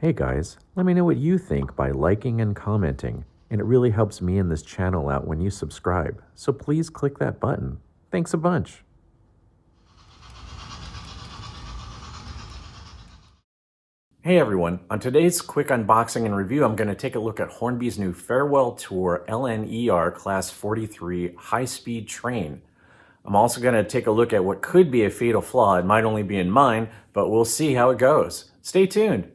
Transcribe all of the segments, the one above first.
Hey guys, let me know what you think by liking and commenting, and it really helps me and this channel out when you subscribe, so please click that button. Thanks a bunch. Hey everyone, on today's quick unboxing and review, I'm going to take a look at Hornby's new Farewell Tour LNER Class 43 high-speed train. I'm also going to take a look at what could be a fatal flaw. It might only be in mine, but we'll see how it goes. Stay tuned.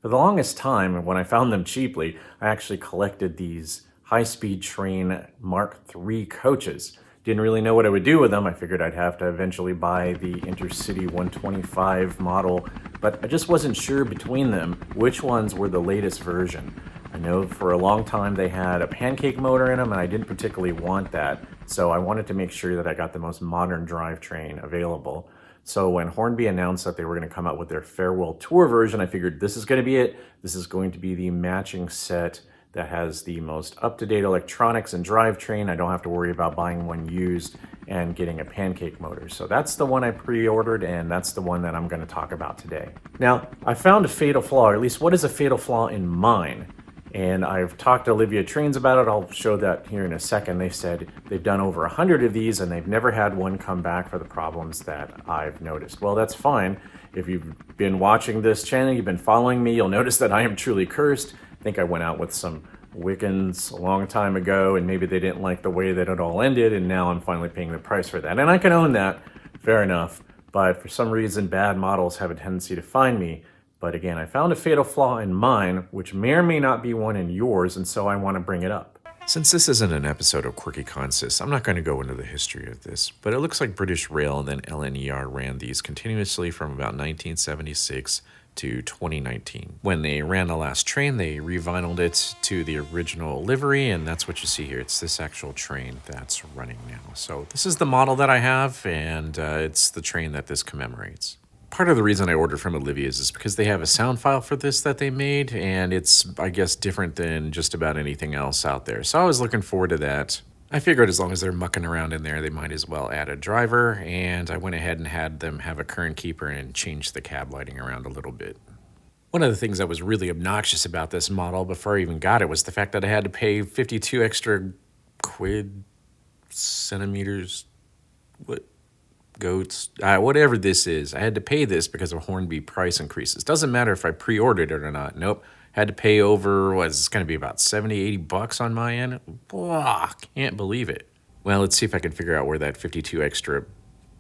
For the longest time, when I found them cheaply, I actually collected these high-speed train Mark III coaches. Didn't really know what I would do with them. I figured I'd have to eventually buy the Intercity 125 model, but I just wasn't sure between them which ones were the latest version. I know for a long time they had a pancake motor in them, and I didn't particularly want that, so I wanted to make sure that I got the most modern drivetrain available. So when Hornby announced that they were going to come out with their Farewell Tour version, I figured this is going to be it. This is going to be the matching set that has the most up-to-date electronics and drivetrain. I don't have to worry about buying one used and getting a pancake motor. So that's the one I pre-ordered, and that's the one that I'm going to talk about today. Now, I found a fatal flaw, or at least what is a fatal flaw in mine? And I've talked to Olivia Trains about it. I'll show that here in a second. They said they've done over 100 of these and they've never had one come back for the problems that I've noticed. Well, that's fine. If you've been watching this channel, you've been following me, you'll notice that I am truly cursed. I think I went out with some Wiccans a long time ago and maybe they didn't like the way that it all ended, and now I'm finally paying the price for that. And I can own that, fair enough. But for some reason, bad models have a tendency to find me. But again, I found a fatal flaw in mine, which may or may not be one in yours, and so I want to bring it up. Since this isn't an episode of Quirky Consists, I'm not going to go into the history of this, but it looks like British Rail and then LNER ran these continuously from about 1976 to 2019. When they ran the last train, they revinyled it to the original livery, and that's what you see here. It's this actual train that's running now. So this is the model that I have, and it's the train that this commemorates. Part of the reason I ordered from Olivia's is because they have a sound file for this that they made, and it's, I guess, different than just about anything else out there. So I was looking forward to that. I figured as long as they're mucking around in there, they might as well add a driver, and I went ahead and had them have a current keeper and change the cab lighting around a little bit. One of the things that was really obnoxious about this model before I even got it was the fact that I had to pay 52 extra centimeters, goats, whatever this is. I had to pay this because of Hornby price increases. Doesn't matter if I pre-ordered it or not. Nope. Had to pay over, what is this going to be, about 70, 80 bucks on my end? Blah, can't believe it. Well, let's see if I can figure out where that 52 extra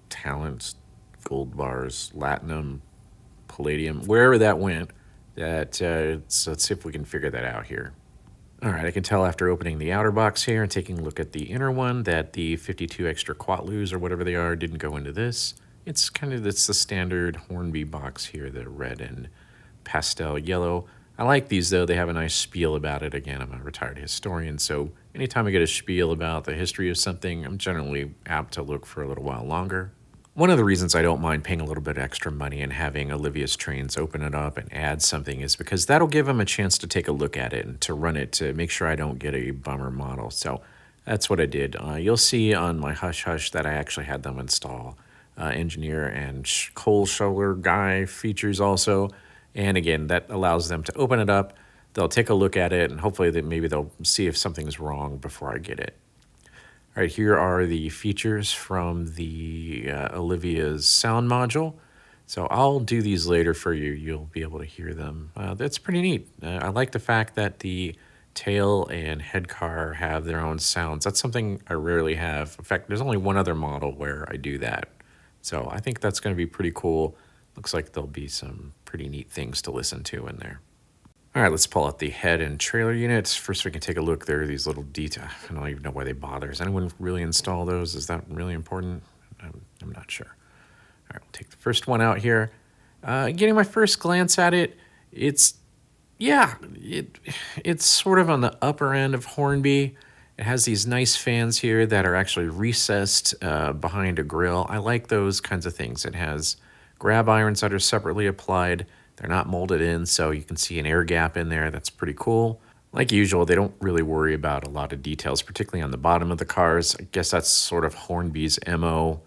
talents, gold bars, platinum, palladium, wherever that went, so let's see if we can figure that out here. All right, I can tell after opening the outer box here and taking a look at the inner one that the 52 extra quatloos or whatever they are didn't go into this. It's the standard Hornby box here, the red and pastel yellow. I like these though, they have a nice spiel about it. Again, I'm a retired historian, so anytime I get a spiel about the history of something, I'm generally apt to look for a little while longer. One of the reasons I don't mind paying a little bit extra money and having Olivia's Trains open it up and add something is because that'll give them a chance to take a look at it and to run it to make sure I don't get a bummer model. So that's what I did. You'll see on my Hush Hush that I actually had them install engineer and coal shoveler guy features also. And again, that allows them to open it up. They'll take a look at it and hopefully maybe they'll see if something's wrong before I get it. All right, here are the features from the Olivia's sound module. So I'll do these later for you. You'll be able to hear them. That's pretty neat. I like the fact that the tail and head car have their own sounds. That's something I rarely have. In fact, there's only one other model where I do that. So I think that's going to be pretty cool. Looks like there'll be some pretty neat things to listen to in there. All right, let's pull out the head and trailer units. First, we can take a look. There are these little details. I don't even know why they bother. Does anyone really install those? Is that really important? I'm not sure. All right, we'll take the first one out here. Getting my first glance at it, it's sort of on the upper end of Hornby. It has these nice fans here that are actually recessed behind a grill. I like those kinds of things. It has grab irons that are separately applied. They're not molded in, so you can see an air gap in there. That's pretty cool. Like usual, they don't really worry about a lot of details, particularly on the bottom of the cars. I guess that's sort of Hornby's MO.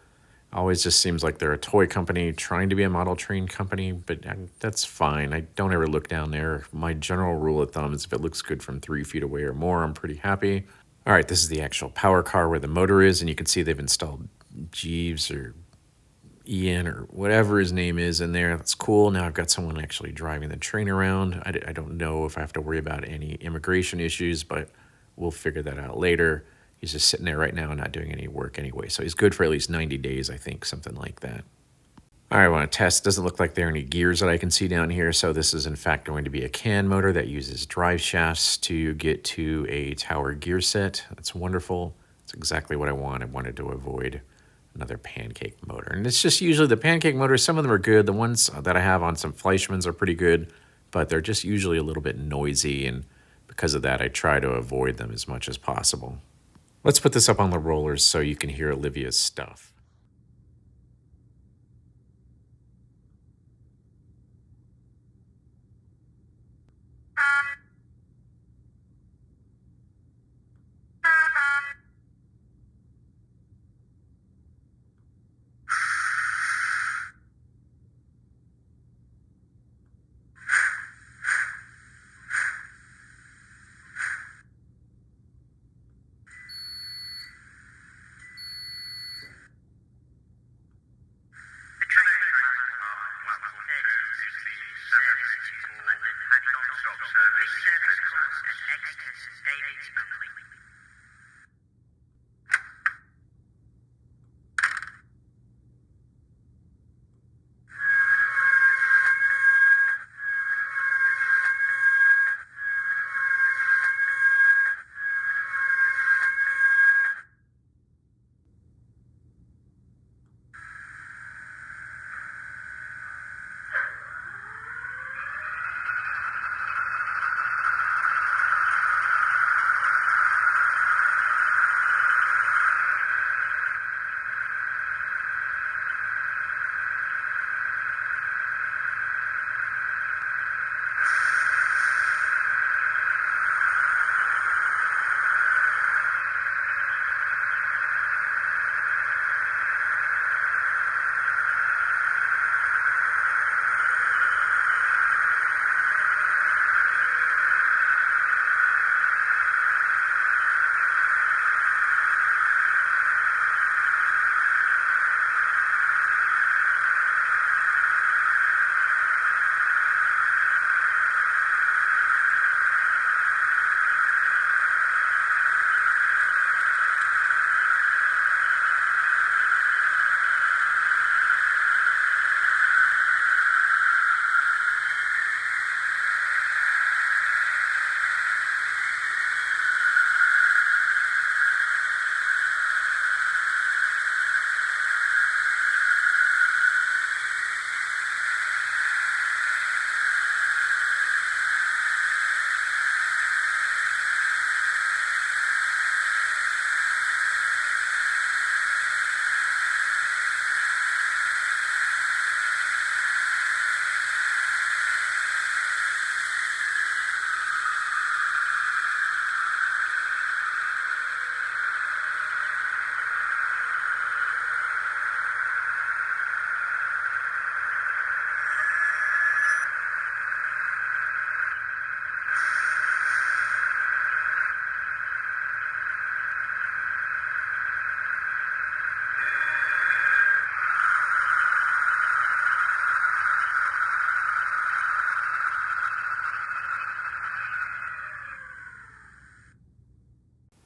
Always just seems like they're a toy company trying to be a model train company, but that's fine. I don't ever look down there. My general rule of thumb is if it looks good from 3 feet away or more, I'm pretty happy. All right, this is the actual power car where the motor is, and you can see they've installed Jeeves or Ian or whatever his name is in there. That's cool. Now I've got someone actually driving the train around. I don't know if I have to worry about any immigration issues, but we'll figure that out later. He's just sitting there right now, not doing any work anyway. So he's good for at least 90 days, I think, something like that. All right, I want to test. Doesn't look like there are any gears that I can see down here. So this is in fact going to be a can motor that uses drive shafts to get to a tower gear set. That's wonderful. That's exactly what I want. I wanted to avoid another pancake motor. And it's just usually the pancake motors, some of them are good. The ones that I have on some Fleischmann's are pretty good, but they're just usually a little bit noisy. And because of that, I try to avoid them as much as possible. Let's put this up on the rollers so you can hear Olivia's stuff.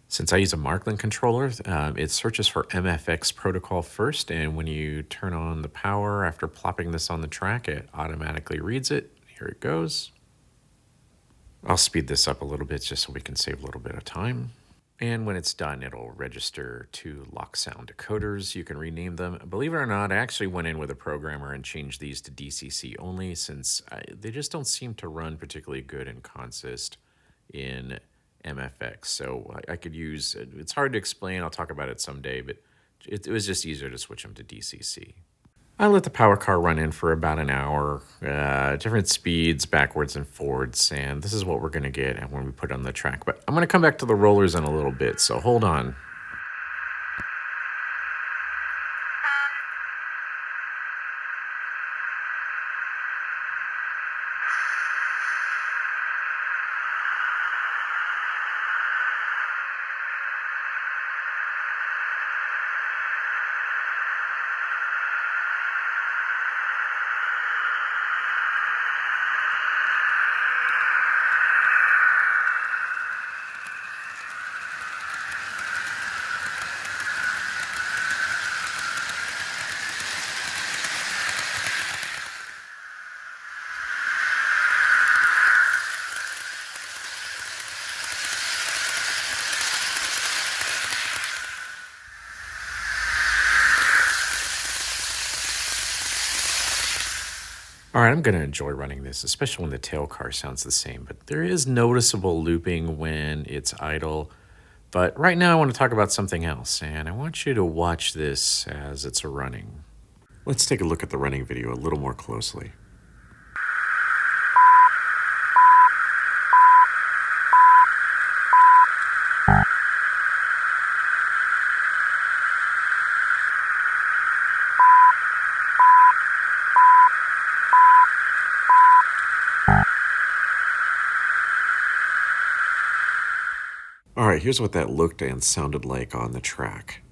Since I use a Markland controller, it searches for MFX protocol first, and when you turn on the power after plopping this on the track, it automatically reads it. Here it goes. I'll speed this up a little bit just so we can save a little bit of time. And when it's done, it'll register to lock sound decoders. You can rename them. Believe it or not, I actually went in with a programmer and changed these to DCC only since they just don't seem to run particularly good in consist in MFX. So I could use, it's hard to explain, I'll talk about it someday, but it was just easier to switch them to DCC. I let the power car run in for about an hour, different speeds, backwards and forwards, and this is what we're going to get when we put it on the track. But I'm going to come back to the rollers in a little bit, so hold on. All right, I'm going to enjoy running this, especially when the tail car sounds the same, but there is noticeable looping when it's idle. But right now I want to talk about something else, and I want you to watch this as it's running. Let's take a look at the running video a little more closely. All right, here's what that looked and sounded like on the track.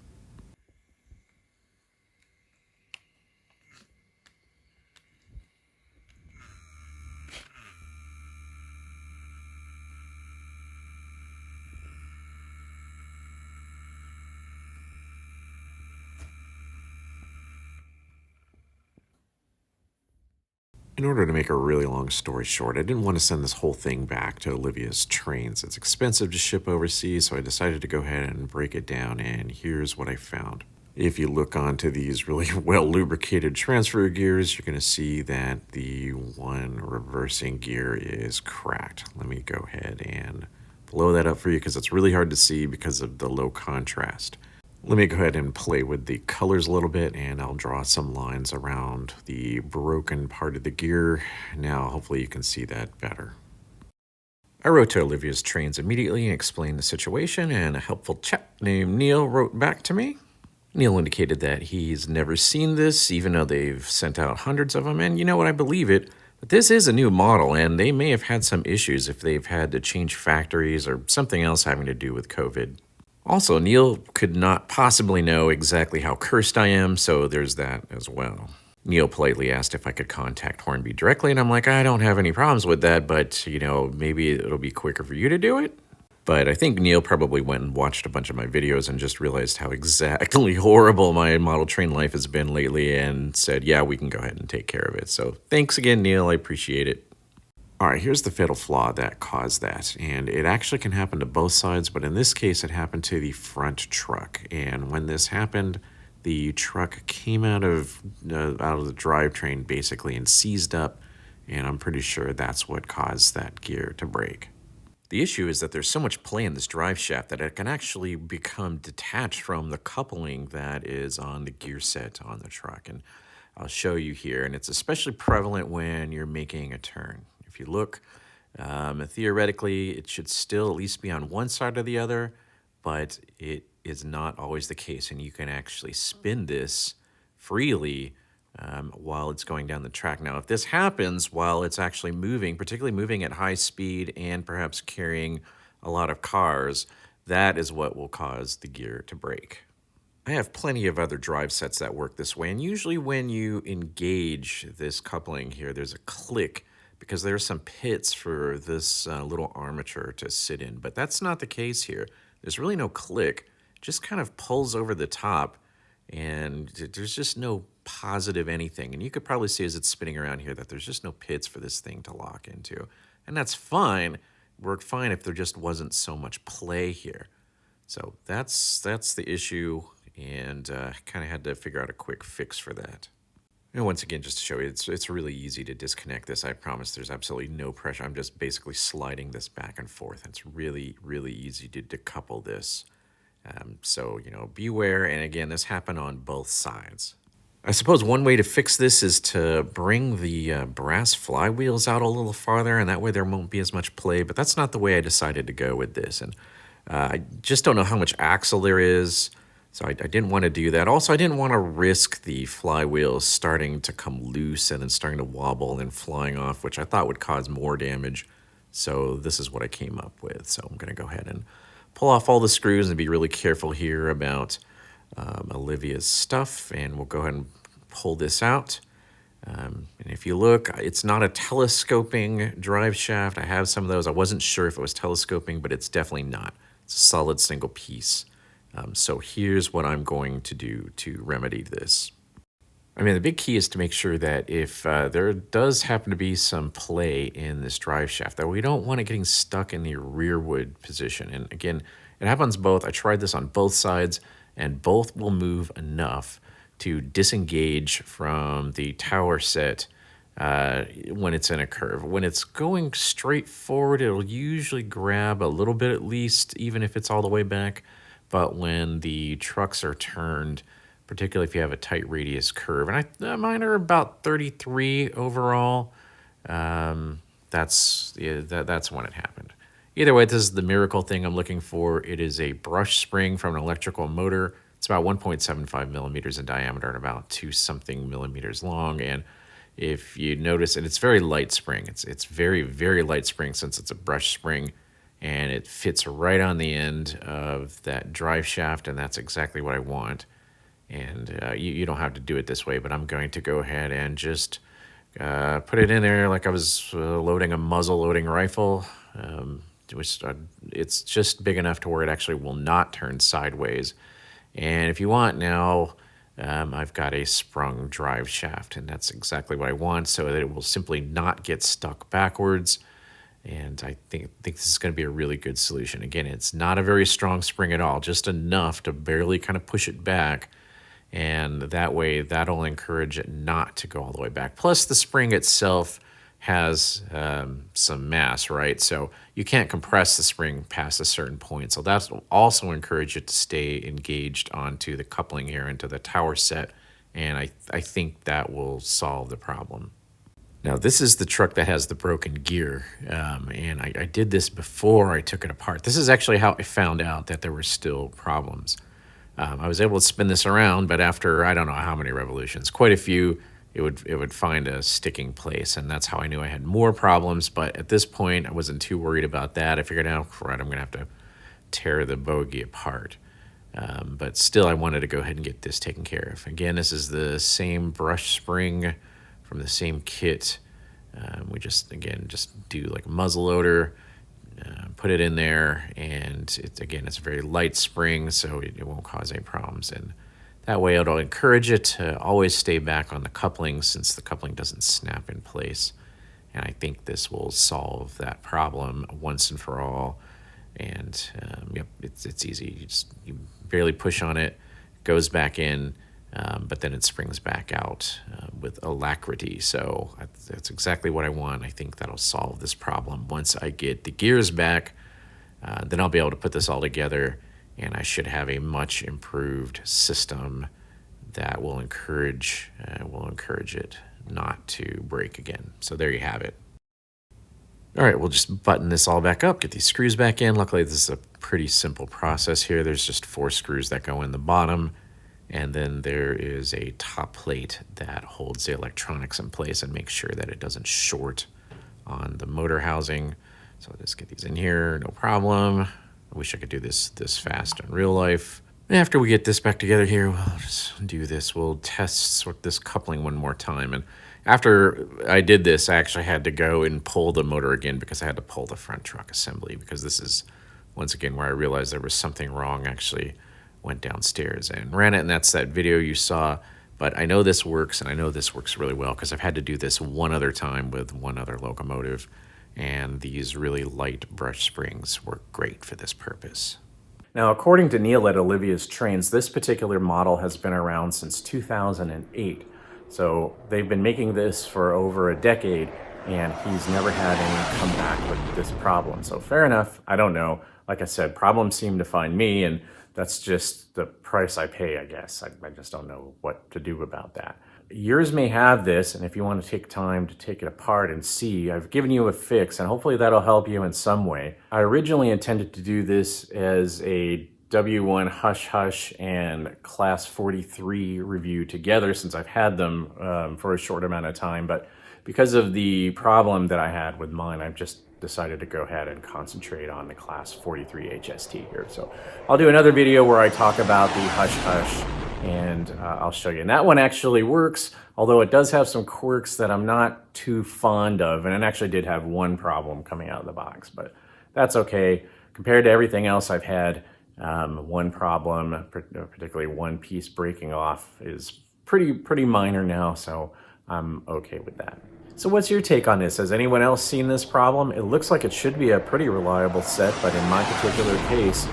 In order to make a really long story short, I didn't want to send this whole thing back to Olivia's trains. It's expensive to ship overseas, so I decided to go ahead and break it down, and here's what I found. If you look onto these really well lubricated transfer gears, you're going to see that the one reversing gear is cracked. Let me go ahead and blow that up for you because it's really hard to see because of the low contrast. Let me go ahead and play with the colors a little bit, and I'll draw some lines around the broken part of the gear. Now, hopefully you can see that better. I wrote to Olivia's trains immediately and explained the situation, and a helpful chap named Neil wrote back to me. Neil indicated that he's never seen this, even though they've sent out hundreds of them, and you know what, I believe it. But this is a new model, and they may have had some issues if they've had to change factories or something else having to do with COVID. Also, Neil could not possibly know exactly how cursed I am, so there's that as well. Neil politely asked if I could contact Hornby directly, and I'm like, I don't have any problems with that, but, you know, maybe it'll be quicker for you to do it. But I think Neil probably went and watched a bunch of my videos and just realized how exactly horrible my model train life has been lately and said, yeah, we can go ahead and take care of it. So thanks again, Neil. I appreciate it. All right, here's the fatal flaw that caused that, and it actually can happen to both sides, but in this case, it happened to the front truck. And when this happened, the truck came out of the drivetrain basically and seized up, and I'm pretty sure that's what caused that gear to break. The issue is that there's so much play in this drive shaft that it can actually become detached from the coupling that is on the gear set on the truck, and I'll show you here, and it's especially prevalent when you're making a turn. If you look, theoretically, it should still at least be on one side or the other, but it is not always the case, and you can actually spin this freely while it's going down the track. Now, if this happens while it's actually moving, particularly moving at high speed and perhaps carrying a lot of cars, that is what will cause the gear to break. I have plenty of other drive sets that work this way, and usually when you engage this coupling here, there's a click because there's some pits for this little armature to sit in, but that's not the case here. There's really no click, it just kind of pulls over the top, and there's just no positive anything. And you could probably see as it's spinning around here that there's just no pits for this thing to lock into, and that's fine. work fine if there just wasn't so much play here. So that's the issue, and kind of had to figure out a quick fix for that. And once again, just to show you, it's really easy to disconnect this. I promise there's absolutely no pressure. I'm just basically sliding this back and forth. It's really, really easy to decouple this. So, beware. And again, this happened on both sides. I suppose one way to fix this is to bring the brass flywheels out a little farther, and that way there won't be as much play. But that's not the way I decided to go with this. And I just don't know how much axle there is. So I didn't want to do that. Also, I didn't want to risk the flywheels starting to come loose and then starting to wobble and flying off, which I thought would cause more damage. So this is what I came up with. So I'm going to go ahead and pull off all the screws and be really careful here about Olivia's stuff. And we'll go ahead and pull this out. And if you look, it's not a telescoping drive shaft. I have some of those. I wasn't sure if it was telescoping, but it's definitely not. It's a solid single piece. So here's what I'm going to do to remedy this. I mean, the big key is to make sure that if there does happen to be some play in this drive shaft, that we don't want it getting stuck in the rearward position. And again, it happens both. I tried this on both sides, and both will move enough to disengage from the tower set when it's in a curve. When it's going straight forward, it'll usually grab a little bit at least, even if it's all the way back. But when the trucks are turned, particularly if you have a tight radius curve, and mine are about 33 overall, that's when it happened. Either way, this is the miracle thing I'm looking for. It is a brush spring from an electrical motor. It's about 1.75 millimeters in diameter and about 2-something millimeters long. And if you notice, and it's very light spring. It's very, very light spring since it's a brush spring. And it fits right on the end of that drive shaft, and that's exactly what I want. And you don't have to do it this way, but I'm going to go ahead and just put it in there like I was loading a muzzle-loading rifle. It's just big enough to where it actually will not turn sideways. And if you want now, I've got a sprung drive shaft, and that's exactly what I want, so that it will simply not get stuck backwards. And I think this is going to be a really good solution. Again, it's not a very strong spring at all, just enough to barely kind of push it back. And that way, that'll encourage it not to go all the way back. Plus, the spring itself has some mass, right? So you can't compress the spring past a certain point. So that'll also encourage it to stay engaged onto the coupling here, into the tower set. And I think that will solve the problem. Now, this is the truck that has the broken gear, and I did this before I took it apart. This is actually how I found out that there were still problems. I was able to spin this around, but after I don't know how many revolutions, quite a few, it would find a sticking place, and that's how I knew I had more problems. But at this point, I wasn't too worried about that. I figured out, right, I'm going to have to tear the bogie apart. But still, I wanted to go ahead and get this taken care of. Again, this is the same brush spring from the same kit. We just do like a muzzle loader, put it in there, and it's a very light spring, so it won't cause any problems. And that way it'll encourage it to always stay back on the coupling, since the coupling doesn't snap in place. And I think this will solve that problem once and for all. And yep, it's easy. You barely push on it, goes back in, but then it springs back out with alacrity. So that's exactly what I want. I think that'll solve this problem. Once I get the gears back, then I'll be able to put this all together, and I should have a much improved system that will encourage it not to break again. So there you have it. All right, we'll just button this all back up, get these screws back in. Luckily, this is a pretty simple process here. There's just 4 screws that go in the bottom, and then there is a top plate that holds the electronics in place and makes sure that it doesn't short on the motor housing. So I'll just get these in here, no problem. I wish I could do this fast in real life. After we get this back together here, we'll just do this. We'll sort this coupling one more time. And after I did this, I actually had to go and pull the motor again, because I had to pull the front truck assembly, because this is, once again, where I realized there was something wrong. Actually went downstairs and ran it, and that's that video you saw. But I know this works, and I know this works really well, because I've had to do this one other time with one other locomotive, and these really light brush springs work great for this purpose. Now, according to Neil at Olivia's Trains, this particular model has been around since 2008. So they've been making this for over a decade, and he's never had any comeback with this problem. So fair enough, I don't know. Like I said, problems seem to find me, and that's just the price I pay, I guess. I just don't know what to do about that. Yours may have this, and if you want to take time to take it apart and see, I've given you a fix, and hopefully that'll help you in some way. I originally intended to do this as a W1 Hush Hush and Class 43 review together, since I've had them for a short amount of time, but because of the problem that I had with mine, I've just decided to go ahead and concentrate on the Class 43 HST here. So I'll do another video where I talk about the Hush Hush, and I'll show you. And that one actually works, although it does have some quirks that I'm not too fond of, and it actually did have one problem coming out of the box, but that's okay. Compared to everything else I've had, one problem, particularly one piece breaking off, is pretty minor now, so I'm okay with that. So what's your take on this? Has anyone else seen this problem? It looks like it should be a pretty reliable set, but in my particular case,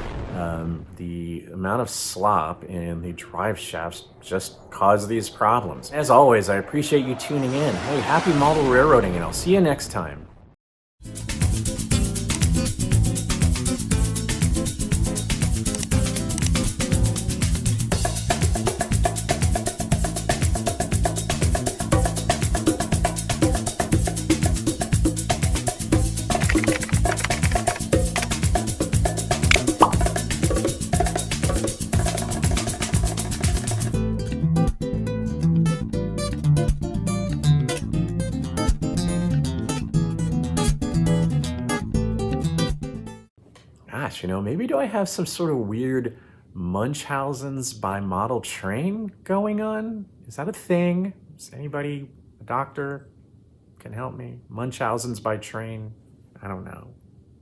the amount of slop in the drive shafts just caused these problems. As always, I appreciate you tuning in. Hey, happy model railroading, and I'll see you next time. Gosh, maybe do I have some sort of weird Munchausen's by model train going on? Is that a thing? Is anybody, a doctor, can help me? Munchausen's by train? I don't know.